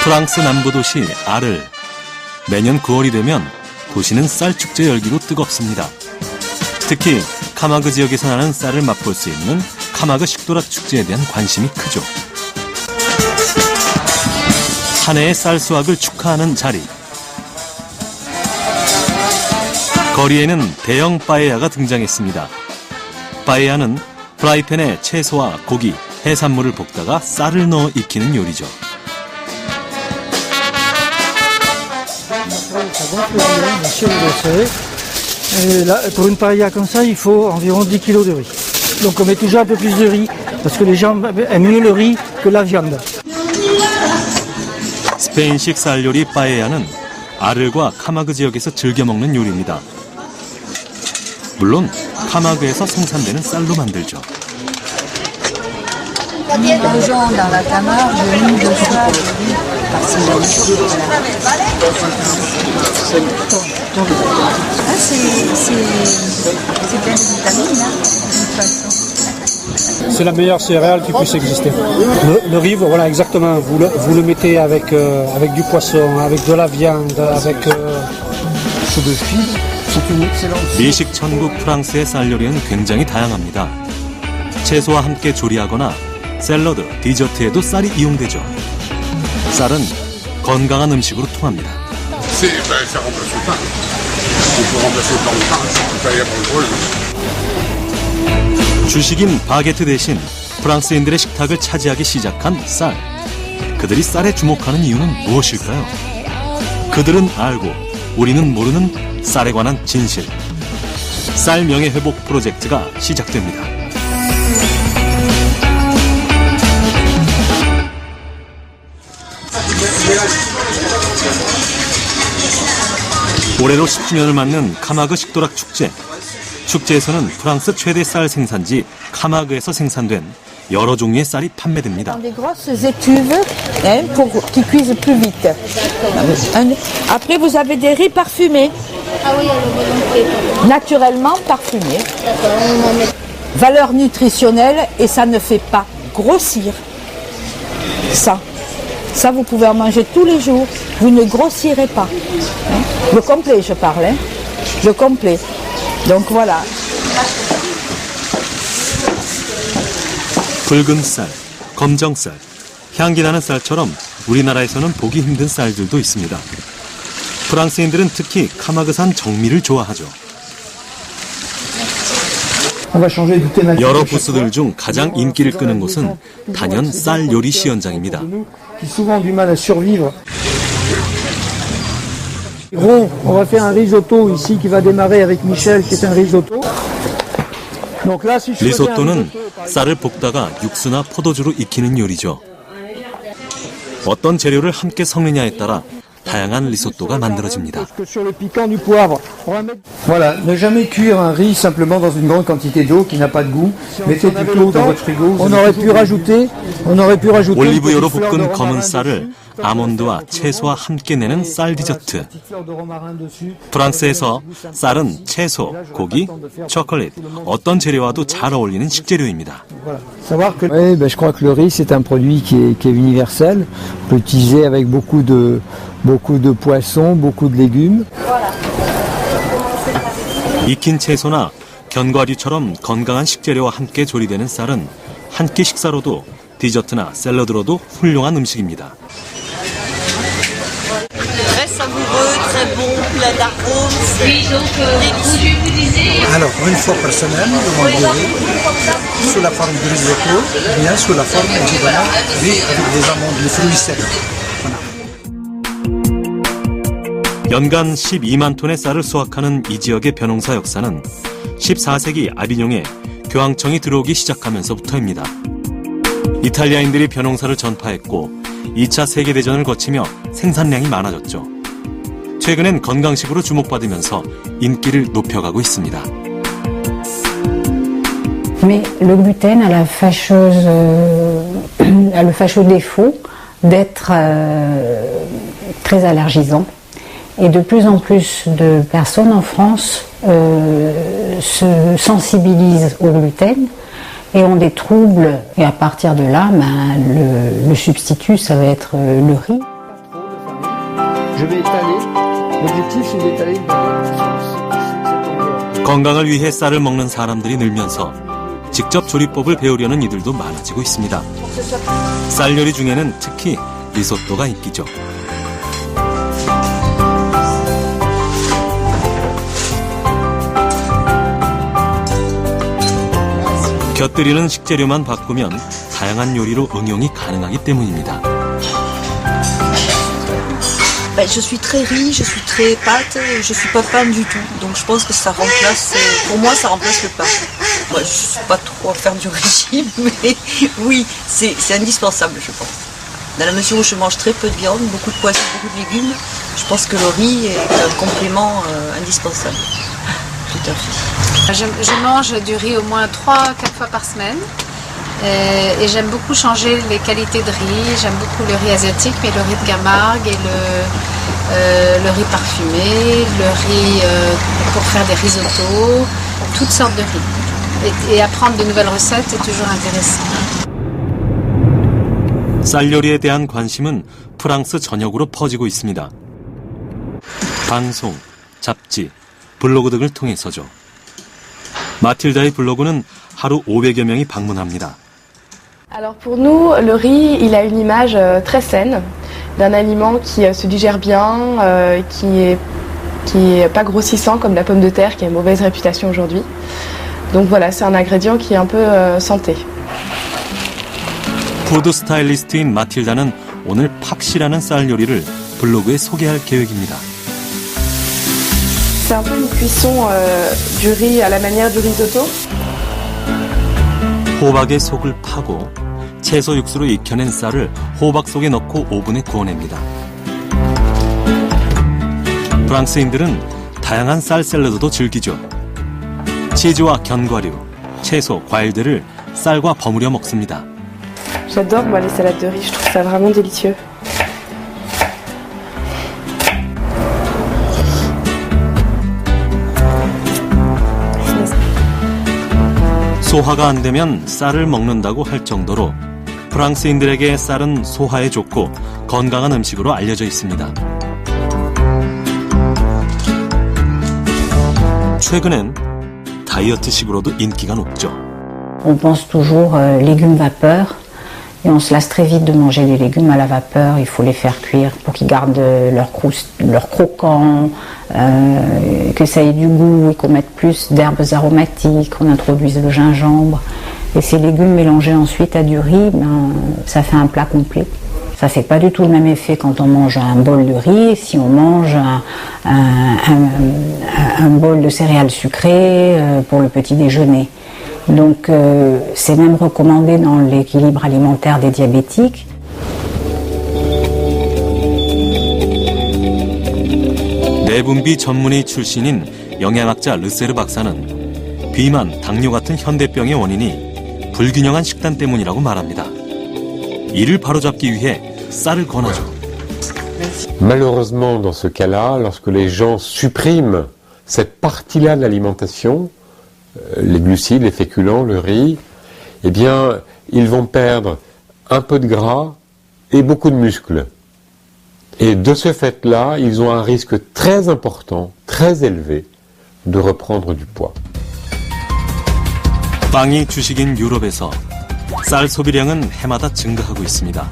프랑스 남부 도시 아를. 매년 9월이 되면 도시는 쌀 축제 열기로 뜨겁습니다. 특히 카마그 지역에서 나는 쌀을 맛볼 수 있는 카마그 식도락 축제에 대한 관심이 크죠. 한 해의 쌀 수확을 축하하는 자리. 거리에는 대형 빠에야가 등장했습니다. 빠에야는 프라이팬에 채소와 고기, 해산물을 볶다가 쌀을 넣어 익히는 요리죠. Pour une paella comme ça, il faut environ 10 kg de riz. Donc on met toujours un peu plus de riz, parce que les gens aiment mieux le riz que la viande. 스페인식 쌀 요리 빠에야는 아를과 카마그 지역에서 즐겨 먹는 요리입니다. 물론 카마그에서 생산되는 쌀로 만들죠. C'est la meilleure céréale qui puisse exister. Le riz, voilà exactement. Vous le mettez avec du poisson, avec de la viande, avec de fil. C'est une excellente. 미식 천국 프랑스의 쌀 요리는 굉장히 다양합니다. 채소와 함께 조리하거나 샐러드, 디저트에도 쌀이 이용되죠. 쌀은 건강한 음식으로 통합니다. 주식인 바게트 대신 프랑스인들의 식탁을 차지하기 시작한 쌀. 그들이 쌀에 주목하는 이유는 무엇일까요? 그들은 알고 우리는 모르는 쌀에 관한 진실. 쌀 명예회복 프로젝트가 시작됩니다. 올해로 10주년을 맞는 카마그 식도락 축제. 축제에서는 프랑스 최대 쌀 생산지 카마그에서 생산된 여러 종류의 쌀이 판매됩니다. Des grosses étuves pour qui cuisent plus vite. Après vous avez des riz parfumés. Naturellement parfumés. Valeur nutritionnelle et ça ne fait pas grossir. Ça vous pouvez en manger tous les jours. Vous ne grossirez pas. Le complet je parle. Le complet. Donc voilà. 붉은 쌀, 검정 쌀, 향기 나는 쌀처럼 우리나라에서는 보기 힘든 쌀들도 있습니다. 프랑스인들은 특히 카마그산 정미를 좋아하죠. 여러 부스들 중 가장 인기를 끄는 곳은 단연 쌀 요리 시연장입니다. On va faire un risotto ici qui va démarrer avec Michel, qui est un risotto. 리소또는 쌀을 볶다가 육수나 포도주로 익히는 요리죠. 어떤 재료를 함께 섞느냐에 따라 다양한 리소또가 만들어집니다. Voilà, ne jamais cuire un riz simplement dans une grande quantité d'eau qui n'a pas de goût. Mettez plutôt dans votre frigo. On aurait pu rajouter. 올리브유로 볶은 검은 쌀을 아몬드와 채소와 함께 내는 쌀 디저트. 프랑스에서 쌀은 채소, 고기, 초콜릿, 어떤 재료와도 잘 어울리는 식재료입니다. Oui, je crois que le riz c'est un produit qui est universel. On peut l'utiliser avec beaucoup de poissons, beaucoup de légumes. 익힌 채소나 견과류처럼 건강한 식재료와 함께 조리되는 쌀은 한 끼 식사로도 디저트나 샐러드로도 훌륭한 음식입니다. Très savoureux, très bon, plein d'arômes. Alors, une fois par semaine, nous mangerons sous la forme de risotto, bien sous la forme évidemment riz avec des amandes, des fruits secs. 연간 12만 톤의 쌀을 수확하는 이 지역의 벼농사 역사는 14세기 아비뇽에 교황청이 들어오기 시작하면서부터입니다. 이탈리아인들이 벼농사를 전파했고 2차 세계대전을 거치며 생산량이 많아졌죠. 최근엔 건강식으로 주목받으면서 인기를 높여가고 있습니다. Mais le gluten a le fâcheux défaut d'être très allergisant. Et de plus en plus de personnes en France se sensibilisent au gluten et ont des troubles. Et à partir de là, le substitut, ça va être le riz. je vais étaler. L'objectif, c'est d'étaler une baguette cette longueur. 건강을 위해 쌀을 먹는 사람들이 늘면서 직접 조리법을 배우려는 이들도 많아지고 있습니다. 쌀 요리 중에는 특히 리소또가 인기죠. 곁들이는 식재료만 바꾸면 다양한 요리로 응용이 가능하기 때문입니다. Je suis très riz, je suis très pâte, je suis pas pain du tout. Donc je pense que ça remplace, pour moi ça remplace le pain. Moi je suis pas trop à faire du régime, mais oui, c'est indispensable je pense. Dans la mesure où je mange très peu de viande, beaucoup de poissons, beaucoup de légumes, je pense que le riz est un complément indispensable. Tout à fait. Je mange du riz au moins 3-4 fois par semaine. Et j'aime beaucoup changer les qualités de riz. J'aime beaucoup le riz asiatique, mais le riz de Camargue et le riz parfumé, le riz pour faire des risottos, toutes sortes de riz. Et apprendre de nouvelles recettes est toujours intéressant. 쌀 요리에 대한 관심은 프랑스 전역으로 퍼지고 있습니다. 방송, 잡지, 블로그 등을 통해서죠. 마틸다의 블로그는 하루 500여 명이 방문합니다. Alors pour nous, le riz, il a une image très saine, d'un aliment qui se digère bien, qui est pas grossissant comme la pomme de terre qui a une mauvaise réputation aujourd'hui. Donc voilà, c'est un ingrédient qui est un peu santé. 푸드 스타일리스트인 마틸다는 오늘 팍시라는 쌀 요리를 블로그에 소개할 계획입니다. C'est un peu une cuisson du riz à la manière du risotto. 호박에 속을 파고 채소 육수로 익혀낸 쌀을 호박 속에 넣고 오븐에 구워냅니다. 프랑스인들은 다양한 쌀 샐러드도 즐기죠. 치즈와 견과류, 채소, 과일들을 쌀과 버무려 먹습니다. J'adore moi les salades de riz, je trouve ça vraiment délicieux. 소화가 안 되면 쌀을 먹는다고 할 정도로 프랑스인들에게 쌀은 소화에 좋고 건강한 음식으로 알려져 있습니다. 최근엔 다이어트식으로도 인기가 높죠. On pense toujours légumes vapeur et on se lasse très vite de manger des légumes à la vapeur. Il faut les faire cuire pour qu'ils gardent leur croquant, que ça ait du goût et qu'on mette plus d'herbes aromatiques, qu'on introduise le gingembre. Et ces légumes mélangés ensuite à du riz, ça fait un plat complet. Ça fait pas du tout le même effet quand on mange un bol de riz, si on mange un bol de céréales sucrées pour le petit déjeuner. Donc c'est même recommandé dans l'équilibre alimentaire des diabétiques. 내분비 전문의 출신인 영양학자 르세르 박사는 비만, 당뇨 같은 현대병의 원인이 불균형한 식단 때문이라고 말합니다. 이를 바로잡기 위해 쌀을 권하죠. Malheureusement, dans ce cas-là, lorsque les gens suppriment cette partie-là de l'alimentation, les glucides, les féculents, le riz, eh bien, ils vont perdre un peu de gras et beaucoup de muscles. Et de ce fait-là, ils ont un risque très important, très élevé, de reprendre du poids. 빵이 주식인 유럽에서 쌀 소비량은 해마다 증가하고 있습니다.